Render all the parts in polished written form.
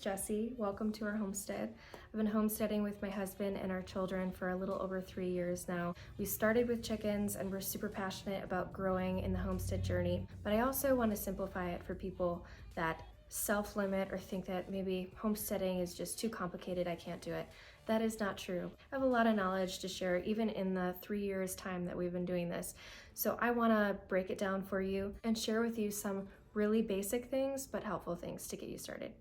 Jessie. Welcome to our homestead. I've been homesteading with my husband and our children for a little over 3 years now. We started with chickens and we're super passionate about growing in the homestead journey, but I also want to simplify it for people that self-limit or think that maybe homesteading is just too complicated, I can't do it. That is not true. I have a lot of knowledge to share even in the 3 years time that we've been doing this. So I want to break it down for you and share with you some really basic things but helpful things to get you started.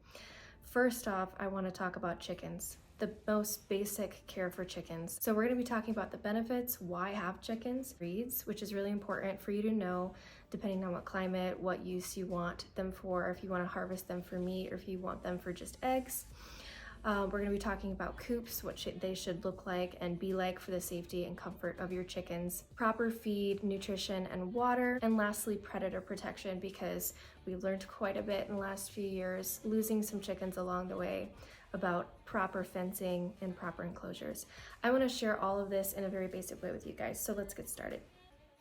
First off, I want to talk about chickens, the most basic care for chickens. So we're going to be talking about the benefits, why have chickens, breeds, which is really important for you to know depending on what climate, what use you want them for, if you want to harvest them for meat or if you want them for just eggs. We're going to be talking about coops, what they should look like and be like for the safety and comfort of your chickens, proper feed, nutrition, and water, and lastly, predator protection, because we've learned quite a bit in the last few years, losing some chickens along the way, about proper fencing and proper enclosures. I want to share all of this in a very basic way with you guys, so let's get started.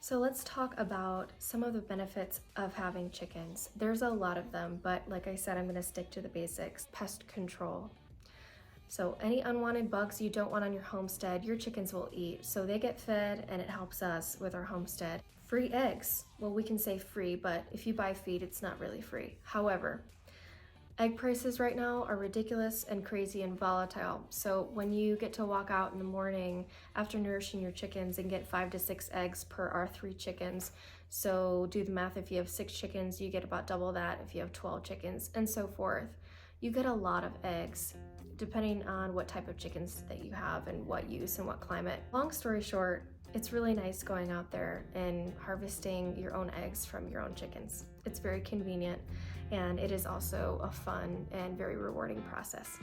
So let's talk about some of the benefits of having chickens. There's a lot of them, but like I said, I'm going to stick to the basics. Pest control. So any unwanted bugs you don't want on your homestead, your chickens will eat. So they get fed and it helps us with our homestead. Free eggs. Well, we can say free, but if you buy feed, it's not really free. However, egg prices right now are ridiculous and crazy and volatile. So when you get to walk out in the morning after nourishing your chickens and get 5 to 6 eggs per our 3 chickens, so do the math, if you have 6 chickens, you get about double that if you have 12 chickens, and so forth. You get a lot of eggs, depending on what type of chickens that you have and what use and what climate. Long story short, it's really nice going out there and harvesting your own eggs from your own chickens. It's very convenient and it is also a fun and very rewarding process.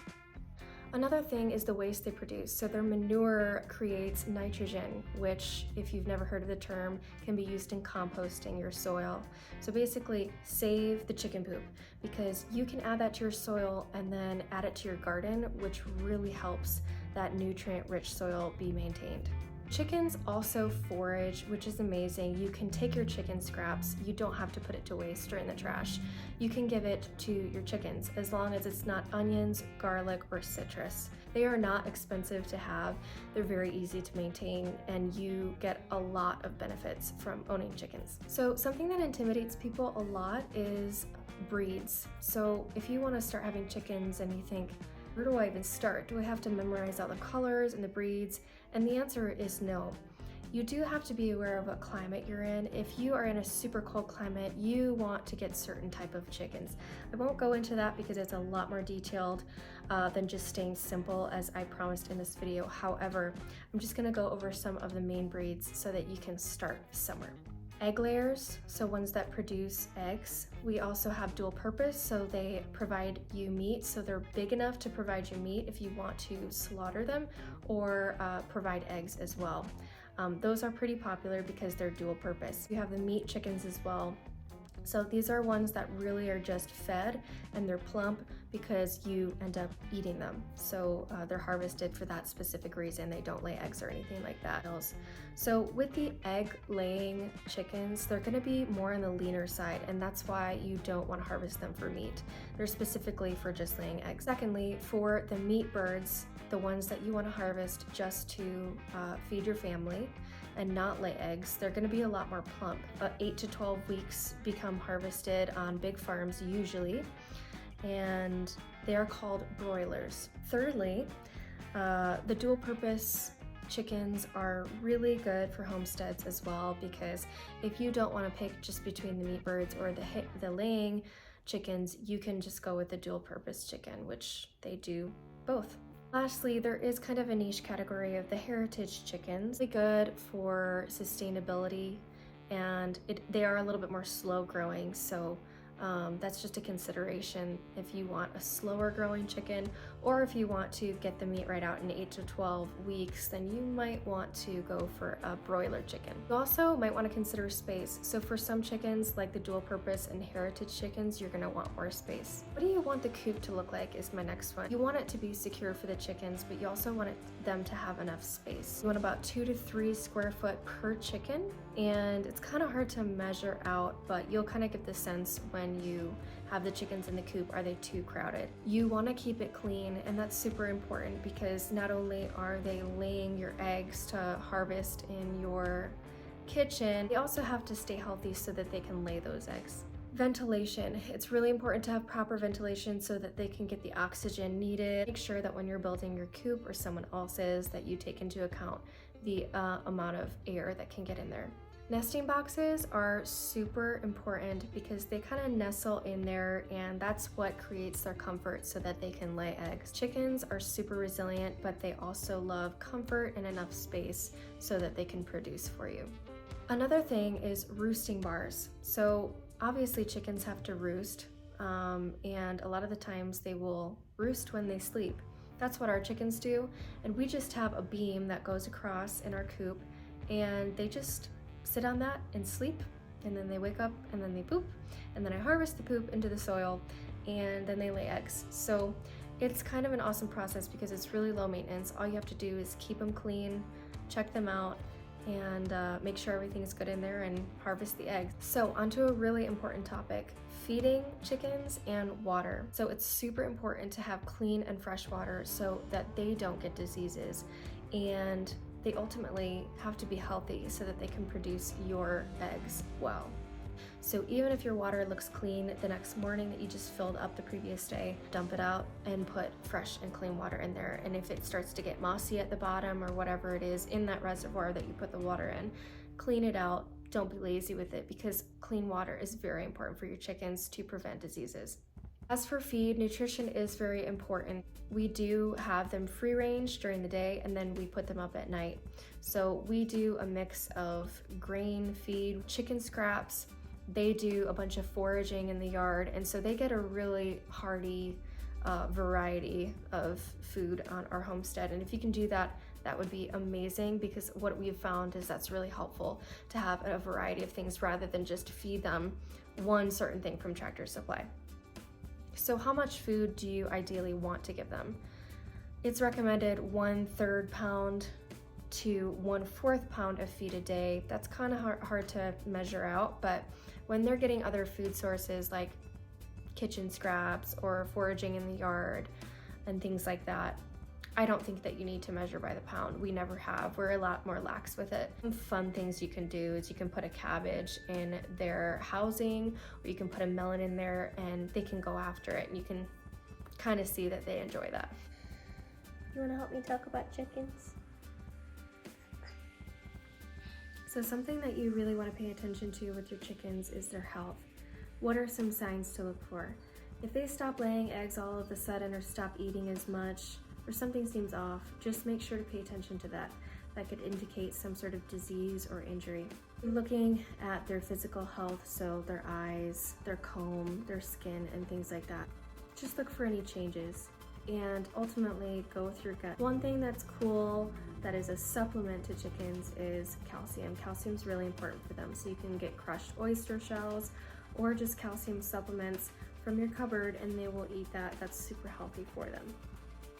Another thing is the waste they produce. So their manure creates nitrogen, which, if you've never heard of the term, can be used in composting your soil. So basically, save the chicken poop, because you can add that to your soil and then add it to your garden, which really helps that nutrient-rich soil be maintained. Chickens also forage, which is amazing. You can take your chicken scraps, you don't have to put it to waste or in the trash. You can give it to your chickens as long as it's not onions, garlic, or citrus. They are not expensive to have, they're very easy to maintain, and you get a lot of benefits from owning chickens. So something that intimidates people a lot is breeds. So if you want to start having chickens and you think, where do I even start? Do I have to memorize all the colors and the breeds? And the answer is no. You do have to be aware of what climate you're in. If you are in a super cold climate, you want to get certain type of chickens. I won't go into that because it's a lot more detailed than just staying simple, as I promised in this video. However, I'm just gonna go over some of the main breeds so that you can start somewhere. Egg layers, so ones that produce eggs. We also have dual purpose, so they provide you meat, so they're big enough to provide you meat if you want to slaughter them, or provide eggs as well. Those are pretty popular because they're dual purpose. You have the meat chickens as well. So these are ones that really are just fed and they're plump because you end up eating them. So they're harvested for that specific reason. They don't lay eggs or anything like that. So with the egg laying chickens, they're gonna be more on the leaner side, and that's why you don't want to harvest them for meat. They're specifically for just laying eggs. Secondly, for the meat birds, the ones that you want to harvest just to feed your family and not lay eggs, they're going to be a lot more plump. 8 to 12 weeks become harvested on big farms usually, and they are called broilers. Thirdly, the dual purpose chickens are really good for homesteads as well, because if you don't want to pick just between the meat birds or the laying chickens, you can just go with the dual purpose chicken, which they do both. Lastly, there is kind of a niche category of the heritage chickens. They're good for sustainability, and they are a little bit more slow growing, so that's just a consideration if you want a slower growing chicken, or if you want to get the meat right out in 8 to 12 weeks, then you might want to go for a broiler chicken. You also might want to consider space. So for some chickens, like the dual purpose and heritage chickens, you're gonna want more space. What do you want the coop to look like is my next one. You want it to be secure for the chickens, but you also want them to have enough space. You want about 2 to 3 square foot per chicken and it's kind of hard to measure out, but you'll kind of get the sense when you have the chickens in the coop, are they too crowded? You want to keep it clean, and that's super important because not only are they laying your eggs to harvest in your kitchen, they also have to stay healthy so that they can lay those eggs. Ventilation. It's really important to have proper ventilation so that they can get the oxygen needed. Make sure that when you're building your coop or someone else's that you take into account the amount of air that can get in there. Nesting boxes are super important because they kind of nestle in there, and that's what creates their comfort so that they can lay eggs. Chickens are super resilient, but they also love comfort and enough space so that they can produce for you. Another thing is roosting bars. So obviously chickens have to roost, and a lot of the times they will roost when they sleep. That's what our chickens do, and we just have a beam that goes across in our coop, and they just sit on that and sleep, and then they wake up and then they poop, and then I harvest the poop into the soil, and then they lay eggs. So it's kind of an awesome process because it's really low maintenance. All you have to do is keep them clean, check them out, and make sure everything is good in there and harvest the eggs. So onto a really important topic, feeding chickens and water. So it's super important to have clean and fresh water so that they don't get diseases, and they ultimately have to be healthy so that they can produce your eggs well. So even if your water looks clean the next morning that you just filled up the previous day, dump it out and put fresh and clean water in there. And if it starts to get mossy at the bottom or whatever it is in that reservoir that you put the water in, clean it out. Don't be lazy with it because clean water is very important for your chickens to prevent diseases. As for feed, nutrition is very important. We do have them free range during the day, and then we put them up at night. So we do a mix of grain feed, chicken scraps. They do a bunch of foraging in the yard, and so they get a really hearty variety of food on our homestead. And if you can do that, that would be amazing, because what we've found is that's really helpful to have a variety of things rather than just feed them one certain thing from Tractor Supply. So how much food do you ideally want to give them? It's recommended 1/3 pound to 1/4 pound of feed a day. That's kind of hard to measure out, but when they're getting other food sources like kitchen scraps or foraging in the yard and things like that, I don't think that you need to measure by the pound. We never have. We're a lot more lax with it. Some fun things you can do is you can put a cabbage in their housing, or you can put a melon in there and they can go after it, and you can kind of see that they enjoy that. You want to help me talk about chickens? So something that you really want to pay attention to with your chickens is their health. What are some signs to look for? If they stop laying eggs all of a sudden or stop eating as much, or something seems off, just make sure to pay attention to that. That could indicate some sort of disease or injury. Looking at their physical health, so their eyes, their comb, their skin, and things like that. Just look for any changes, and ultimately go with your gut. One thing that's cool that is a supplement to chickens is calcium. Calcium's really important for them, so you can get crushed oyster shells or just calcium supplements from your cupboard, and they will eat that. That's super healthy for them.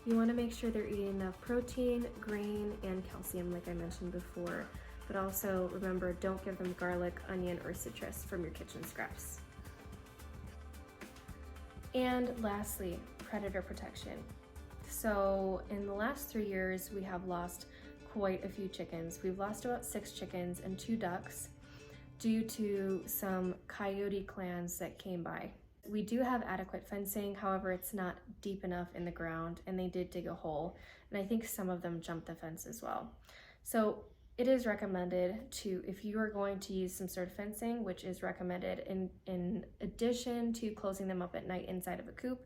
You want to make sure they're eating enough protein, grain, and calcium like I mentioned before, but also remember, don't give them garlic, onion, or citrus from your kitchen scraps. And lastly, predator protection. So in the last 3 years, we have lost quite a few chickens. We've lost about 6 chickens and 2 ducks due to some coyote clans that came by. We do have adequate fencing, however, it's not deep enough in the ground, and they did dig a hole, and I think some of them jumped the fence as well. So it is recommended to, if you are going to use some sort of fencing, which is recommended in addition to closing them up at night inside of a coop,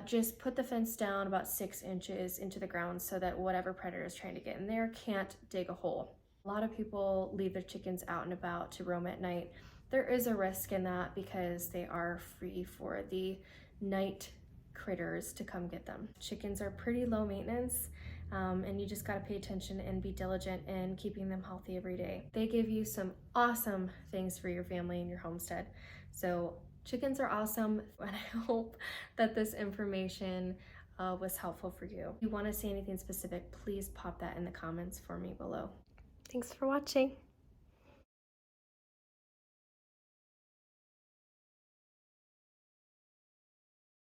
just put the fence down about 6 inches into the ground so that whatever predator is trying to get in there can't dig a hole. A lot of people leave their chickens out and about to roam at night. There is a risk in that because they are free for the night critters to come get them. Chickens are pretty low maintenance, and you just gotta pay attention and be diligent in keeping them healthy every day. They give you some awesome things for your family and your homestead. So chickens are awesome, and I hope that this information was helpful for you. If you wanna say anything specific, please pop that in the comments for me below. Thanks for watching.